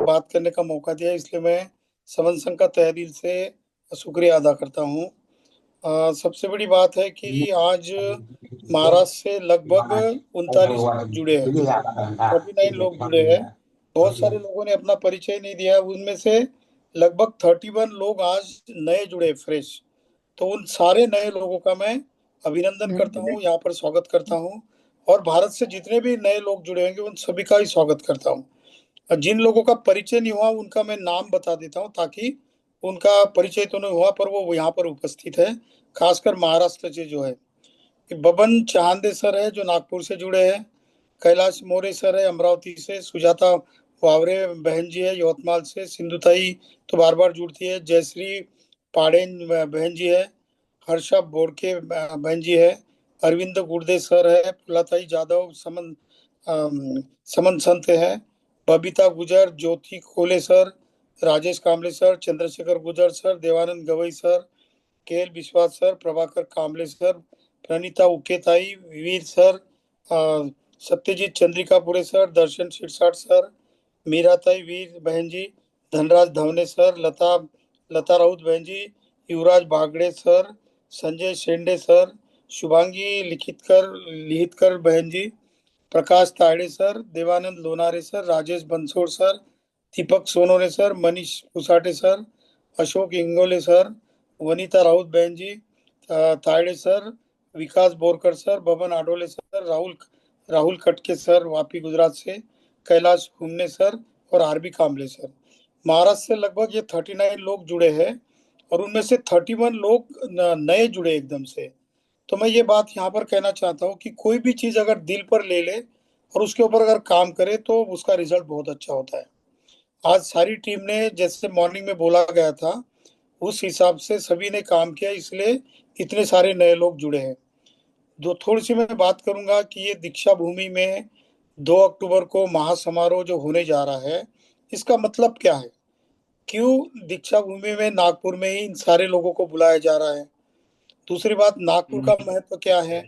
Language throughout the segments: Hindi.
बात करने का मौका दिया, इसलिए मैं समन संघ का तहे दिल से शुक्रिया अदा करता हूँ। सबसे बड़ी बात है कि आज महाराष्ट्र से लगभग 39 लोग जुड़े हैं, 39 लोग जुड़े हैं। बहुत सारे लोगों ने अपना परिचय नहीं दिया, उनमें से लगभग 31 लोग आज नए जुड़े, फ्रेश। तो उन सारे नए लोगों का मैं अभिनंदन करता हूँ, यहाँ पर स्वागत करता हूँ। और भारत से जितने भी नए लोग जुड़े होंगे उन सभी का ही स्वागत करता हूँ। जिन लोगों का परिचय नहीं हुआ उनका मैं नाम बता देता हूँ, ताकि उनका परिचय तो नहीं हुआ पर वो यहाँ पर उपस्थित है, खासकर महाराष्ट्र से जो है। कि बबन चांदे सर है जो नागपुर से जुड़े हैं, कैलाश मोरे सर है अमरावती से, सुजाता वावरे बहन जी है यवतमाल से, सिंधुताई तो बार बार जुड़ती है, जयश्री पाडेन बहन जी है, हर्षा बोड़के बहन जी है, अरविंद गुर्दे सर है, फुलाताई जादव समन समन संत है, Babita Gujar, Jyoti Khole sir, Rajesh Kamle sir, Chandrashekhar Gujar sir, Devanand Gawai sir, KL Vishwas sir, Prabhakar Kamle sir, Pranita उकेताई, Veer sir, Satyajit Chandrikapure sir, Darshan Shirsat sir, मीराताई वीर बहन जी, धनराज धवने सर, लता राउत बहन जी, युवराज बागड़े सर, संजय शेंडे सर, शुभांगी लिहितकर बहन जी, Prakash Tayde sir, Devanand Lonare sir, Rajesh Bansod sir, Deepak Sonone sir, Manish Usate sir, Ashok Ingole sir, Vanita Raut बहन जी, तायड़े सर, विकास बोरकर सर, बबन आडोले सर, राहुल राहुल खटके सर वापी गुजरात से, कैलाश हुमने सर और आरबी कामले सर। महाराष्ट्र से लगभग ये 39 लोग जुड़े हैं और उनमें से 31 लोग नए जुड़े एकदम से। तो मैं ये बात यहाँ पर कहना चाहता हूँ कि कोई भी चीज अगर दिल पर ले ले और उसके ऊपर अगर काम करे तो उसका रिजल्ट बहुत अच्छा होता है। आज सारी टीम ने, जैसे मॉर्निंग में बोला गया था, उस हिसाब से सभी ने काम किया, इसलिए इतने सारे नए लोग जुड़े हैं। जो थोड़ी सी मैं बात करूंगा कि ये दीक्षा भूमि में 2 अक्टूबर को महासमारोह जो होने जा रहा है, इसका मतलब क्या है, क्यों दीक्षा भूमि में नागपुर में ही इन सारे लोगों को बुलाया जा रहा है। दूसरी बात, नागपुर का महत्व क्या है।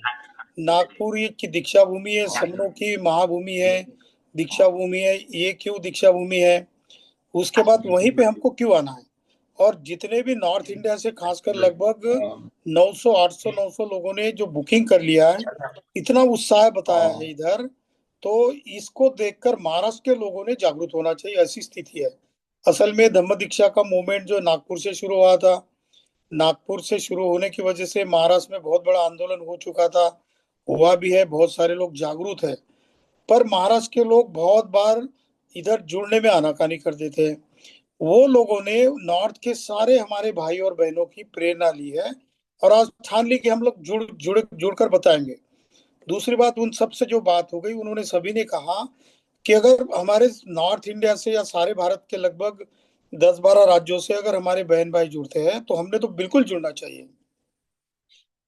नागपुर ये की दीक्षा भूमि है, समनों की महाभूमि है, दीक्षा भूमि है। ये क्यों दीक्षा भूमि है, उसके बाद वहीं पे हमको क्यों आना है। और जितने भी नॉर्थ इंडिया से खासकर लगभग 900 800 900 लोगों ने जो बुकिंग कर लिया है, इतना उत्साह बताया है इधर, तो इसको देखकर महाराष्ट्र के लोगों ने जागरूक होना चाहिए, ऐसी स्थिति है। असल में धम्म दीक्षा का मूवमेंट जो नागपुर से शुरू हुआ था, नागपुर से शुरू होने की वजह से महाराष्ट्र में बहुत बड़ा आंदोलन हो चुका था, हुआ भी है, बहुत सारे लोग जागरूक है। पर महाराष्ट्र के लोग बहुत बार इधर जुड़ने में आनाकानी कर देते हैं। वो लोगों ने नॉर्थ के सारे हमारे भाई और बहनों की प्रेरणा ली है और आज ठान ली कि हम लोग जुड़कर बताएंगे। दूसरी बात, उन सब से जो बात हो गई, उन्होंने सभी ने कहा कि अगर हमारे नॉर्थ इंडिया से या सारे भारत के लगभग 10-12 राज्यों से अगर हमारे बहन भाई जुड़ते हैं तो हमने तो बिल्कुल जुड़ना चाहिए।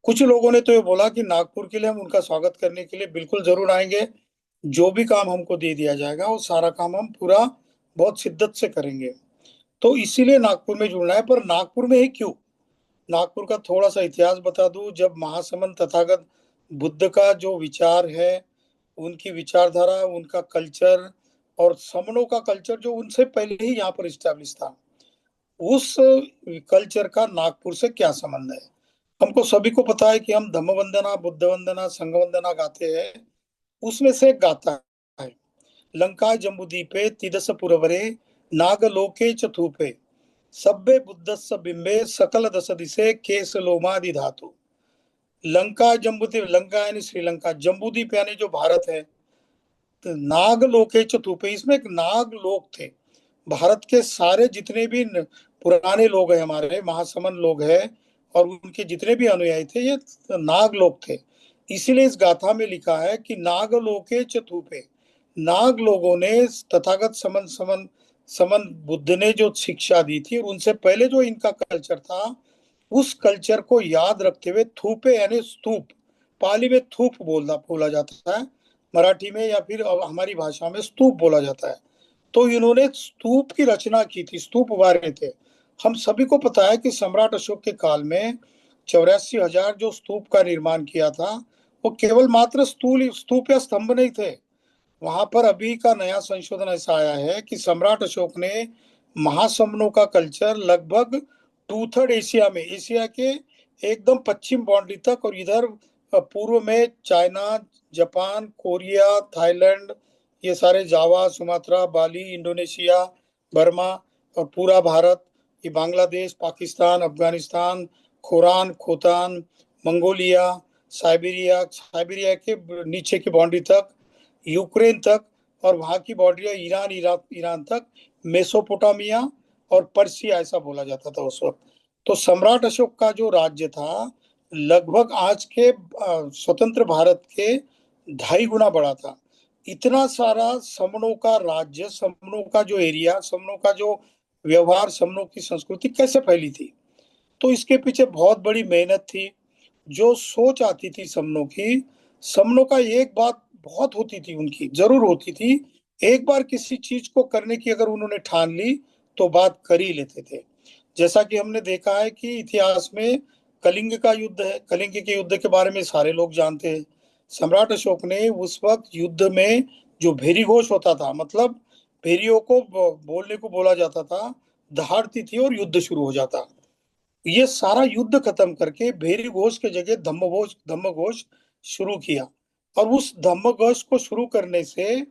कुछ लोगों ने तो ये बोला कि नागपुर के लिए हम उनका स्वागत करने के लिए बिल्कुल जरूर आएंगे, जो भी काम हमको दे दिया जाएगा वो सारा काम हम पूरा बहुत शिद्दत से करेंगे। तो इसीलिए नागपुर में जुड़ना है। पर नागपुर में ही क्यों, नागपुर का थोड़ा सा इतिहास बता दूं। जब महासमंत तथागत बुद्ध का जो विचार है, उनकी विचारधारा, उनका कल्चर और समणों का कल्चर जो उनसे पहले ही यहाँ पर इस्टेब्लिश था, उस कल्चर का नागपुर से क्या संबंध है। हमको सभी को पता है कि हम धम्म वंदना, बुद्ध वंदना, संघ वंदना गाते हैं। उसमें से एक गाता है, लंका जम्बूदीपे तिदस पुरवरे नागलोके चतुपे सभ्य बुद्धस्स बिंबे सकल दस दिशे केस लोमादि धातु। लंका जम्बूद्वीप, लंका यानी श्रीलंका, जम्बूद्वीप यानी जो भारत है, तो नागलोके चतुपे, इसमें एक नाग लोक थे। भारत के सारे जितने भी पुराने लोग हैं, हमारे महासमन लोग हैं और उनके जितने भी अनुयायी थे, ये नाग लोग थे। इसीलिए इस गाथा में लिखा है कि नागलोके चतुपे, नाग लोगों ने तथागत समन समन समन बुद्ध ने जो शिक्षा दी थी और उनसे पहले जो इनका कल्चर था, उस कल्चर को याद रखते हुए थूपे यानी स्तूप, पाली में थूप बोला जाता है, मराठी में या फिर हमारी भाषा में स्तूप बोला जाता है। तो इन्होंने स्तूप की रचना की थी, स्तूप उभारे थे। हम सभी को पता है कि सम्राट अशोक के काल में 84,000 जो स्तूप का निर्माण किया था, वो केवल मात्र स्तूप या स्तंभ नहीं थे, वहां पर अभी का नया संशोधन ऐसा आया है कि सम्राट अशोक ने महासमनों का कल्चर लगभग 2/3 एशिया में, एशिया के एकदम पश्चिम बाउंड्री तक, और इधर पूर्व में चाइना, जापान, कोरिया, थाईलैंड, ये सारे Java, Sumatra, Bali, Indonesia, Burma, और पूरा भारत, ये बांग्लादेश, पाकिस्तान, अफगानिस्तान, खोरान, खोतान, मंगोलिया, साइबेरिया, साइबेरिया के नीचे की बाउंड्री तक, यूक्रेन तक, और वहां की बॉर्डर ईरान, ईरान तक, मेसोपोटामिया और पर्सिया, ऐसा बोला जाता था उस वक्त। तो सम्राट अशोक का जो राज्य था लगभग आज के स्वतंत्र भारत के 2.5 गुना बड़ा था। इतना सारा समनों का राज्य, समनों का जो एरिया, समनों का जो व्यवहार, समनों की संस्कृति कैसे फैली थी? तो इसके पीछे बहुत बड़ी मेहनत थी। जो सोच आती थी समनों की, समनों का एक बात बहुत होती थी, उनकी जरूर होती थी, एक बार किसी चीज को करने की अगर उन्होंने ठान ली तो बात कर ही लेते थे। जैसा कि हमने देखा है कि इतिहास में कलिंग का युद्ध है, कलिंग के युद्ध के बारे में सारे लोग जानते हैं। सम्राट अशोक ने उस वक्त युद्ध में जो भेरी घोष होता था, मतलब भेरियों को बोलने को बोला जाता था, दहाड़ती थी और युद्ध शुरू हो जाता। ये सारा युद्ध खत्म करके भेरी घोष के जगह धम्म घोष शुरू किया। और उस धम्म घोष को शुरू करने से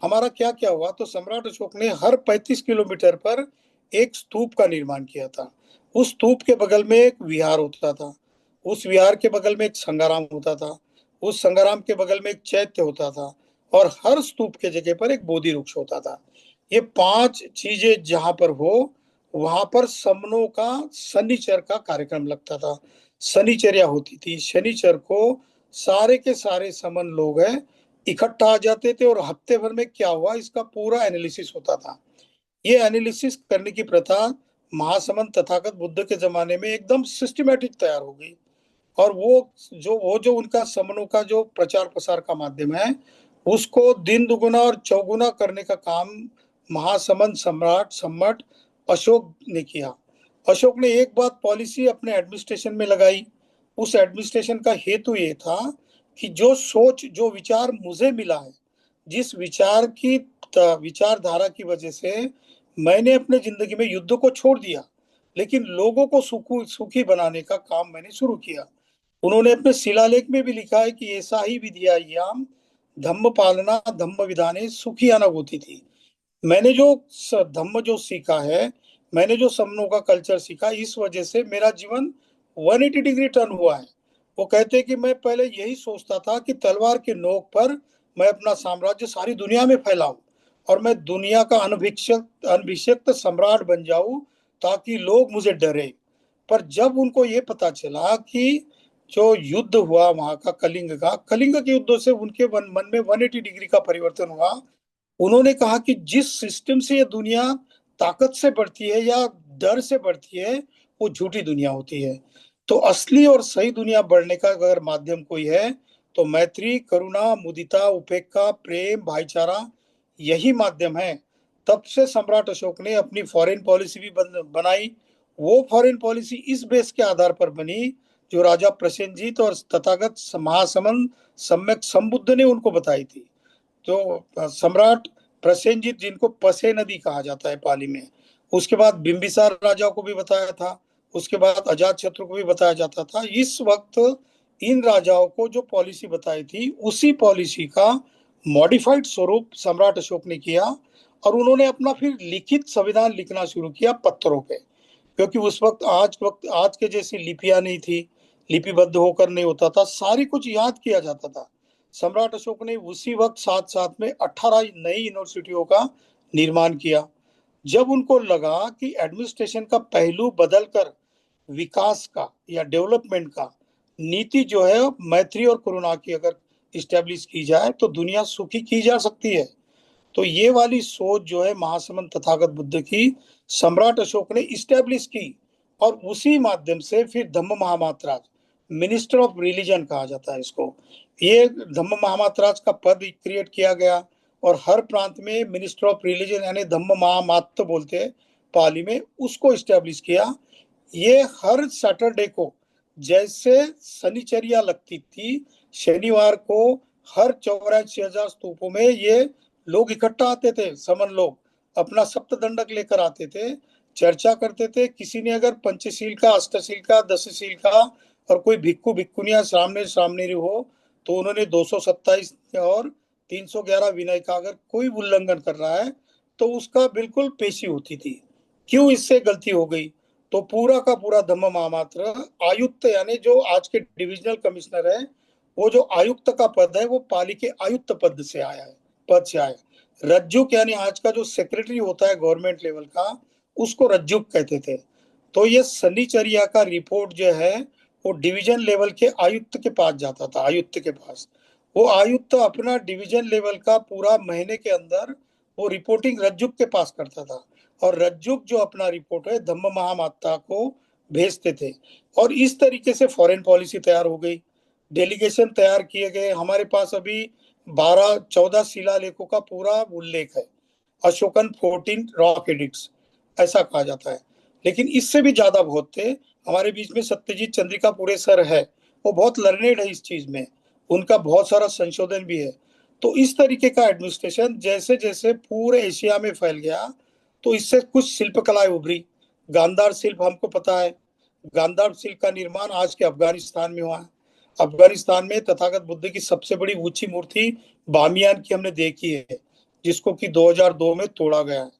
हमारा क्या क्या हुआ, तो सम्राट अशोक ने हर 35 किलोमीटर पर एक स्तूप का निर्माण किया था। उस स्तूप के बगल में एक विहार होता था, उस विहार के बगल में एक संगाराम होता था, उस संगाराम के बगल में एक चैत्य होता था, और हर स्तूप के जगह पर एक बोधि वृक्ष होता था। ये 5 चीजें जहां पर हो, वहां पर समनों का शनिचर का कार्यक्रम लगता था। शनिचर्या होती थी, शनिचर को सारे के सारे समन लोग हैं इकट्ठा आ जाते थे, और हफ्ते भर में क्या हुआ इसका पूरा एनालिसिस होता था। ये एनालिसिस करने की प्रथा महासमंत तथागत बुद्ध के जमाने में एकदम सिस्टमेटिक तैयार हो गई। और वो जो उनका समनों का जो प्रचार प्रसार का माध्यम है, उसको दिन दुगुना और चौगुना करने का काम महासमंत सम्राट सम्मट अशोक ने किया। अशोक ने एक बात पॉलिसी अपने एडमिनिस्ट्रेशन में लगाई। उस एडमिनिस्ट्रेशन का हेतु ये था कि जो सोच, जो विचार मुझे मिला है, जिस विचारधारा की वजह से मैंने अपने जिंदगी में युद्ध को छोड़ दिया, लेकिन लोगों को सुखी बनाने का काम मैंने शुरू किया। उन्होंने अपने शिलालेख में भी लिखा है कि ऐसा ही विधियायाम धम्म पालना धम्म विधाने सुखी अनग होती थी। मैंने जो धम्म जो सीखा है, मैंने जो समनों का कल्चर सीखा, इस वजह से मेरा जीवन 180 डिग्री टर्न हुआ है। वो कहते हैं कि मैं पहले यही सोचता था कि तलवार के नोक पर मैं अपना साम्राज्य सारी दुनिया में फैलाऊं, और मैं दुनिया का अनभिषिक्त सम्राट बन जाऊं, ताकि लोग मुझे डरे। पर जब उनको ये पता चला कि जो युद्ध हुआ वहां का, कलिंग के युद्धों से उनके मन में 180 डिग्री का परिवर्तन हुआ। उन्होंने कहा कि जिस सिस्टम से ये दुनिया ताकत से बढ़ती है या डर से बढ़ती है, वो झूठी दुनिया होती है। तो असली और सही दुनिया बढ़ने का अगर माध्यम कोई है, तो मैत्री, करुणा, मुदिता, उपेक्षा, प्रेम, भाईचारा, यही माध्यम है। तब से सम्राट अशोक ने अपनी फॉरेन पॉलिसी भी बनाई। वो फॉरेन पॉलिसी इस बेस के आधार पर बनी जो राजा प्रसेनजीत और तथागत महासमंद सम्यक संबुद्ध ने उनको बताई थी। तो सम्राट प्रसेनजीत, जिनको पसे नदी कहा जाता है पाली में, उसके बाद बिंबिसार राजा को भी बताया था, उसके बाद अजात शत्रु को भी बताया जाता था। इस वक्त इन राजाओं को जो पॉलिसी बताई थी, उसी पॉलिसी का मॉडिफाइड स्वरूप सम्राट अशोक ने किया। और उन्होंने अपना फिर लिखित संविधान लिखना शुरू किया पत्थरों पे, क्योंकि उस वक्त आज के जैसी लिपियां नहीं थी, लिपिबद्ध होकर नहीं होता था, सारी कुछ याद किया जाता था। सम्राट अशोक ने उसी वक्त साथ साथ में 18 नई यूनिवर्सिटियों का निर्माण किया। जब उनको लगा कि एडमिनिस्ट्रेशन का पहलू बदलकर विकास का या डेवलपमेंट का नीति जो है मैत्री और करुणा की अगर इस्टेब्लिश की जाए, तो दुनिया सुखी की जा सकती है। तो ये वाली सोच जो है महासमंत तथागत बुद्ध की, सम्राट अशोक ने इस्टेब्लिश की। और उसी माध्यम से फिर धम्म महामात्राज, मिनिस्टर ऑफ रिलीजन कहा जाता है इसको, ये धम्म महामात्राज का पद क्रिएट किया गया। और हर प्रांत में मिनिस्टर ऑफ रिलीजन यानी धम्म महामात्र बोलते हैं पाली में, उसको इस्टेब्लिश किया। ये हर सैटरडे को, जैसे शनिचर्या लगती थी, शनिवार को हर 84,000 स्तूपों में ये लोग इकट्ठा आते थे, समन लोग अपना सप्तदंडक लेकर आते थे, चर्चा करते थे। किसी ने अगर पंचशील का, अष्टशील का, दशशील का और कोई भिक्खु भिक्खुनिया सामने सामने हो तो उन्होंने 227 और 311 विनय का अगर कोई उल्लंघन कर रहा है तो उसका बिल्कुल पेशी होती थी। क्यों इससे गलती हो गई? तो पूरा का पूरा धम्म महामात्र आयुक्त यानी जो आज के डिविजनल कमिश्नर है, वो जो आयुक्त का पद है वो पाली के आयुक्त पद से आया है, पद से आया। रज्जुक यानी आज का जो सेक्रेटरी होता है गवर्नमेंट लेवल का, उसको रज्जुक कहते थे। तो ये सन्निचर्या का रिपोर्ट जो है वो डिवीजन लेवल के आयुक्त के पास जाता था, आयुक्त के पास। वो आयुक्त अपना डिवीजन लेवल का पूरा महीने के अंदर वो रिपोर्टिंग रज्जुक के पास करता था, और रज्जुक जो अपना रिपोर्ट है धम्म महामात्ता को भेजते थे। और इस तरीके से फॉरेन पॉलिसी तैयार हो गई, डेलीगेशन तैयार किए गए। हमारे पास अभी 12-14 शिलालेखों का पूरा उल्लेख है, अशोकन 14 रॉक एडिक्ट्स ऐसा कहा जाता है। लेकिन इससे भी ज्यादा बहुत थे। हमारे बीच में सत्यजीत चंद्रिकापुरे सर है, वो बहुत लर्नेड है इस चीज में, उनका बहुत सारा संशोधन भी है। तो इस तरीके का एडमिनिस्ट्रेशन जैसे जैसे पूरे एशिया में फैल गया, तो इससे कुछ शिल्पकलाएं उभरी। गांधार शिल्प हमको पता है, गांधार शिल्प का निर्माण आज के अफगानिस्तान में हुआ है। अफगानिस्तान में तथागत बुद्ध की सबसे बड़ी ऊंची मूर्ति बामियान की हमने देखी है, जिसको कि 2002 में तोड़ा गया है।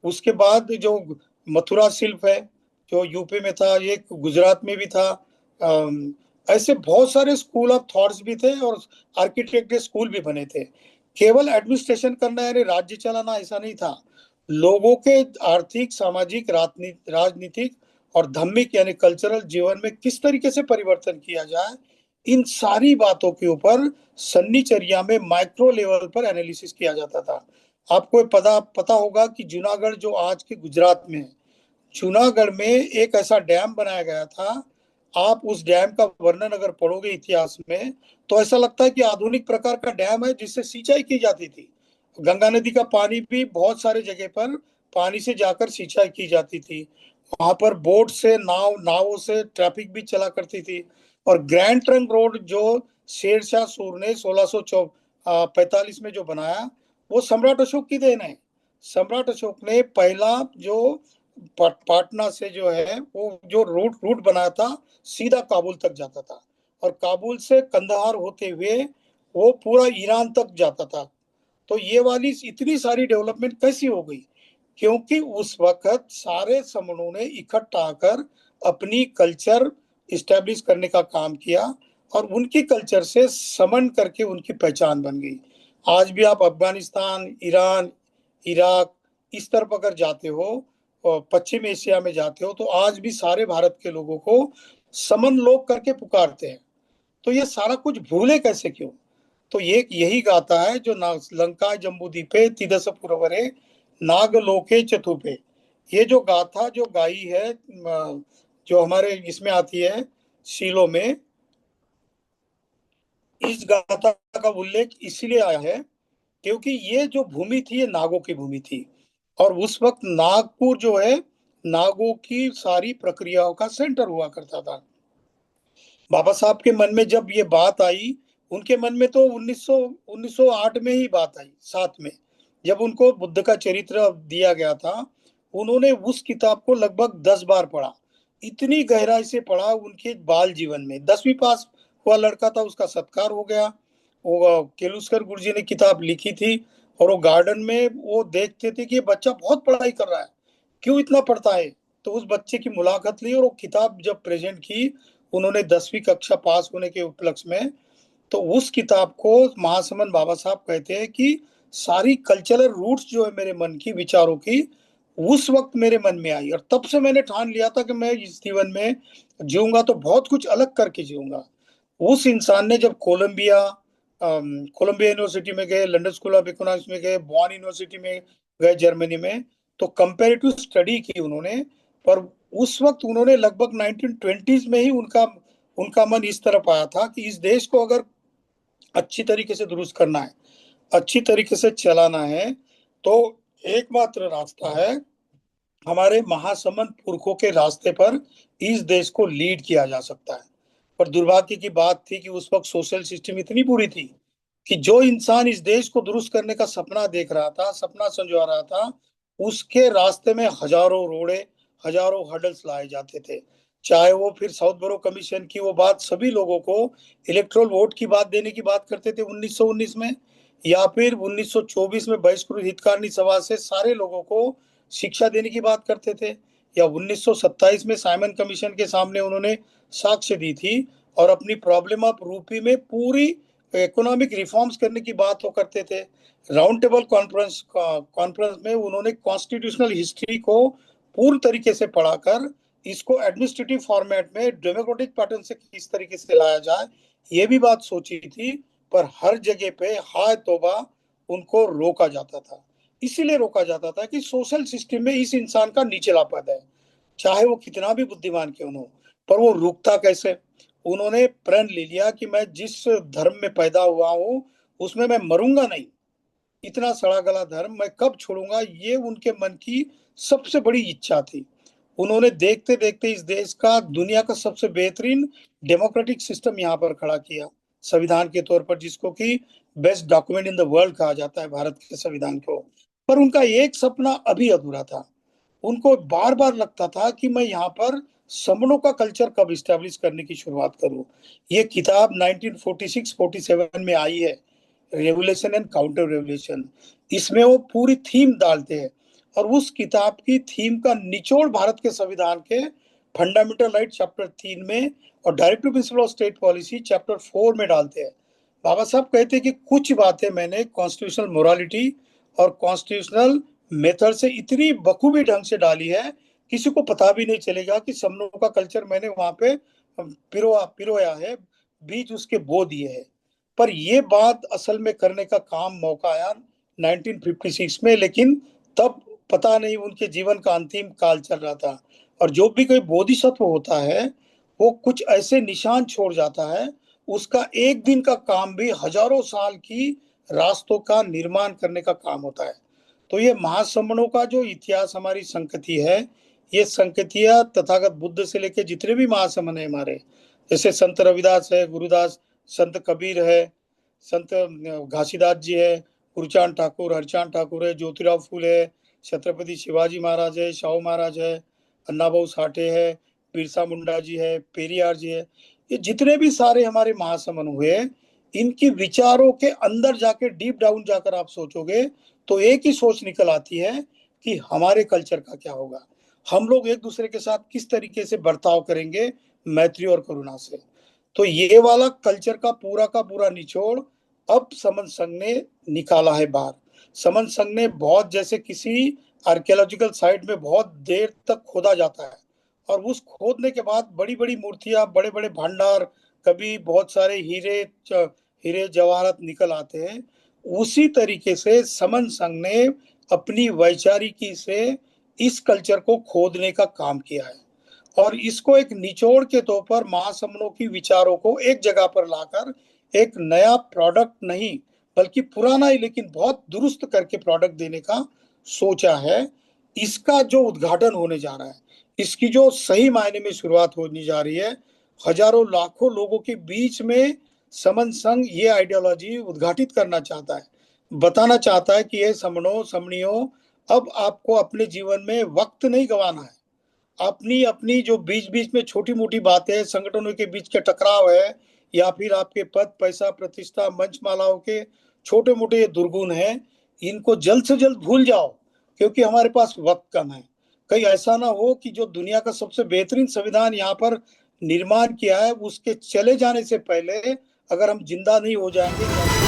उसके बाद जो मथुरा शिल्प है, जो यूपी में था, ये गुजरात में भी था। ऐसे बहुत सारे स्कूल ऑफ थॉट्स भी थे और आर्किटेक्ट स्कूल भी बने थे। केवल एडमिनिस्ट्रेशन करना यानी राज्य चलाना ऐसा नहीं था। लोगों के आर्थिक, सामाजिक, राजनीतिक और धार्मिक यानी कल्चरल जीवन में किस तरीके से परिवर्तन किया जाए, इन सारी बातों के ऊपर सन्निचर्या में माइक्रो लेवल पर एनालिसिस किया जाता था। आपको पता पता होगा कि जूनागढ़ जो आज के गुजरात में है, जूनागढ़ में एक ऐसा डैम बनाया गया था। आप उस डैम का वर्णन अगर पढ़ोगे इतिहास में तो ऐसा लगता है कि आधुनिक प्रकार का डैम है जिससे सिंचाई की जाती थी। गंगा नदी का पानी भी बहुत सारे जगह पर पानी से जाकर सिंचाई की जाती थी। वहां पर बोट से, नावों से ट्रैफिक भी चला करती थी। और ग्रैंड ट्रंक रोड जो शेरशाह सूर ने 1645 में जो बनाया, वो सम्राट अशोक की देन है। सम्राट अशोक ने पहला जो पाटना से जो है वो जो रूट रूट बनाया था, सीधा काबुल तक जाता था, और काबुल से कंधार होते हुए वो पूरा ईरान तक जाता था। तो ये वाली इतनी सारी डेवलपमेंट कैसी हो गई? क्योंकि उस वक्त सारे समूहों ने इकट्ठा आकर अपनी कल्चर इस्टेब्लिश करने का काम किया, और उनकी कल्चर से समन करके उनकी पहचान बन गई। आज भी आप अफगानिस्तान, ईरान, इराक इस तरफ अगर जाते हो और पश्चिम एशिया में जाते हो, तो आज भी सारे भारत के लोगों को समन लोग करके पुकारते हैं। तो ये सारा कुछ भूले कैसे क्यों? तो ये यही गाथा है जो लंका जम्बूदीपे तिदस पुरवरे नागलोके चतुपे। ये जो गाथा जो गाई है, जो हमारे इसमें आती है शीलों में, इस गाथा का उल्लेख इसीलिए आया है क्योंकि ये जो भूमि थी ये नागों की भूमि थी। और उस वक्त नागपुर जो है नागों की सारी प्रक्रियाओं का सेंटर हुआ करता था। बाबा साहब के मन में जब ये बात आई, उनके मन में तो 1908 में ही बात आई, 7 में, जब उनको बुद्ध का चरित्र दिया गया था। उन्होंने उस किताब को लगभग 10 बार पढ़ा, इतनी गहराई से पढ़ा। उनके बाल जीवन में 10वीं पास हुआ लड़का था, उसका सत्कार हो गया। वो केलुस्कर गुरुजी ने किताब लिखी थी, और वो गार्डन में वो देखते थे कि ये बच्चा बहुत पढ़ाई कर रहा है, क्यों इतना पढ़ता है। तो उस बच्चे की मुलाकात ली और वो किताब जब प्रेजेंट की उन्होंने 10वीं कक्षा पास होने के उपलक्ष्य में, तो उस किताब को महासमन बाबा साहब कहते हैं कि सारी कल्चरल रूट्स जो है मेरे मन की, विचारों की, उस वक्त मेरे मन में आई। और तब से मैंने ठान लिया था कि मैं इस जीवन में जीऊंगा तो बहुत कुछ अलग करके जीऊंगा। उस इंसान ने जब कोलंबिया यूनिवर्सिटी में गए, लंदन स्कूल ऑफ इकोनॉमिक्स में गए, बॉन यूनिवर्सिटी में गए जर्मनी में, तो कंपेरेटिव स्टडी की उन्होंने। पर उस वक्त उन्होंने लगभग 1920s में ही उनका उनका मन इस तरफ आया था कि इस देश को अगर अच्छी तरीके से दुरुस्त करना है, अच्छी तरीके से चलाना है, तो एकमात्र रास्ता है हमारे महासमंद पुरखों के रास्ते पर इस देश को लीड किया जा सकता है। पर दुर्भाग्य की बात थी कि उस वक्त सोशल सिस्टम इतनी बुरी थी कि जो इंसान इस देश को दुरुस्त करने का सपना देख रहा था, सपना संजो रहा था, उसके रास्ते में हजारों रोड़े, हजारों हर्डल्स लाए जाते थे। चाहे वो फिर साउथ बोरो कमीशन की वो बात सभी लोगों को इलेक्ट्रोल वोट की बात देने की बात करते थे 1919 में, या फिर 1924 में बहिष्कृत हितकारिणी सभा से सारे लोगों को शिक्षा देने की बात करते थे, या 1927 में साइमन कमीशन के सामने उन्होंने साक्ष्य दी थी और अपनी प्रॉब्लम ऑफ रूपी में पूरी इकोनॉमिक रिफॉर्म्स करने की बात वो करते थे। राउंड टेबल कॉन्फ्रेंस में उन्होंने कॉन्स्टिट्यूशनल हिस्ट्री को पूर्ण तरीके से पढ़ाकर इसको एडमिनिस्ट्रेटिव फॉर्मेट में डेमोक्रेटिक पैटर्न से किस तरीके से लाया जाए ये भी बात सोची थी। पर हर जगह पे हाय तौबा उनको रोका जाता था। इसीलिए रोका जाता था कि सोशल सिस्टम में इस इंसान का नीचलापन है, चाहे वो कितना भी बुद्धिमान क्यों हो। पर वो रुकता कैसे? उन्होंने प्रण ले लिया कि मैं जिस धर्म में पैदा हुआ हूं उसमें मैं मरूंगा नहीं, इतना सड़ा गला धर्म मैं कब छोड़ूंगा, ये उनके मन की सबसे बड़ी इच्छा थी। उन्होंने देखते देखते इस देश का दुनिया का सबसे बेहतरीन डेमोक्रेटिक सिस्टम यहाँ पर खड़ा किया, संविधान के तौर पर, जिसको कि best document in the world कहा जाता है भारत के संविधान को। पर उनका एक सपना अभी अधूरा था। उनको बार बार लगता था कि मैं यहाँ पर समणों का कल्चर कब इस्टेब्लिश करने की शुरुआत करूं। ये किताब 1946-47 में आई है, रेवुलेशन एंड काउंटर रेवुलेशन। इसमें वो पूरी थीम डालते हैं और उस किताब की थीम का निचोड़ भारत के संविधान के फंडामेंटल राइट चैप्टर 3 में और directive principle of state policy chapter 4 में डालते हैं। बाबा साहब कहते हैं कि कुछ बातें मैंने कॉन्स्टिट्यूशनल मोरालिटी और कॉन्स्टिट्यूशनल मेथड से इतनी बखूबी ढंग से डाली है किसी को पता भी नहीं चलेगा कि समनों का कल्चर मैंने वहां पे पिरोया है, बीज उसके बो दिए हैं। पर ये बात असल में करने का काम मौका आया 1956 में, लेकिन तब पता नहीं उनके जीवन का अंतिम काल चल रहा था। और जो भी कोई बोधिसत्व होता है वो कुछ ऐसे निशान छोड़ जाता है, उसका एक दिन का काम भी हजारों साल की रास्तों का निर्माण करने का काम होता है। तो ये महासमणों का जो इतिहास हमारी संगति है, ये संगतियां तथागत बुद्ध से लेके जितने भी महासमण है हमारे, जैसे संत रविदास है, गुरुदास, संत कबीर है, संत घासीदास जी है, गुरुचांद ठाकुर, हरचांद ठाकुर है, ज्योतिराव फूले है, छत्रपति शिवाजी महाराज है, शाहू महाराज है, अन्नाभाऊ साठे है, बिरसा मुंडा जी है, पेरियार जी है, ये जितने भी सारे हमारे महासमन हुए, इनकी विचारों के अंदर जाके डीप डाउन जाकर आप सोचोगे तो एक ही सोच निकल आती है कि हमारे कल्चर का क्या होगा, हम लोग एक दूसरे के साथ किस तरीके से बर्ताव करेंगे मैत्री और करुणा से। तो ये वाला कल्चर का पूरा निचोड़ अब समन संघ ने निकाला है बाहर। समन संघ ने बहुत, जैसे किसी आर्कियोलॉजिकल साइट में बहुत देर तक खोदा जाता है और उस खोदने के बाद बड़ी बड़ी मूर्तियां, बड़े बड़े भंडार, कभी बहुत सारे हीरे जवाहरात निकल आते हैं। उसी तरीके से समन संघ ने अपनी वैचारिकी से इस कल्चर को खोदने का काम किया है और इसको एक निचोड़ के तौर पर महासमनों की विचारों को एक जगह पर लाकर एक नया प्रोडक्ट नहीं बल्कि पुराना ही लेकिन बहुत दुरुस्त करके प्रोडक्ट देने का सोचा है। इसका जो उद्घाटन होने जा रहा है, इसकी जो सही मायने में शुरुआत होने जा रही है, हजारों लाखों लोगों के बीच में समन संघ ये आइडियोलॉजी उद्घाटित करना चाहता है, बताना चाहता है कि ये समणों समणियों, अब आपको अपने जीवन में वक्त नहीं गंवाना है। अपनी अपनी जो बीच बीच में छोटी मोटी बातें, संगठनों के बीच के टकराव है, या फिर आपके पद, पैसा, प्रतिष्ठा, मंचमालाओं के छोटे मोटे दुर्गुण हैं, इनको जल्द से जल्द भूल जाओ क्योंकि हमारे पास वक्त कम है। कहीं ऐसा ना हो कि जो दुनिया का सबसे बेहतरीन संविधान यहाँ पर निर्माण किया है उसके चले जाने से पहले अगर हम जिंदा नहीं हो जाएंगे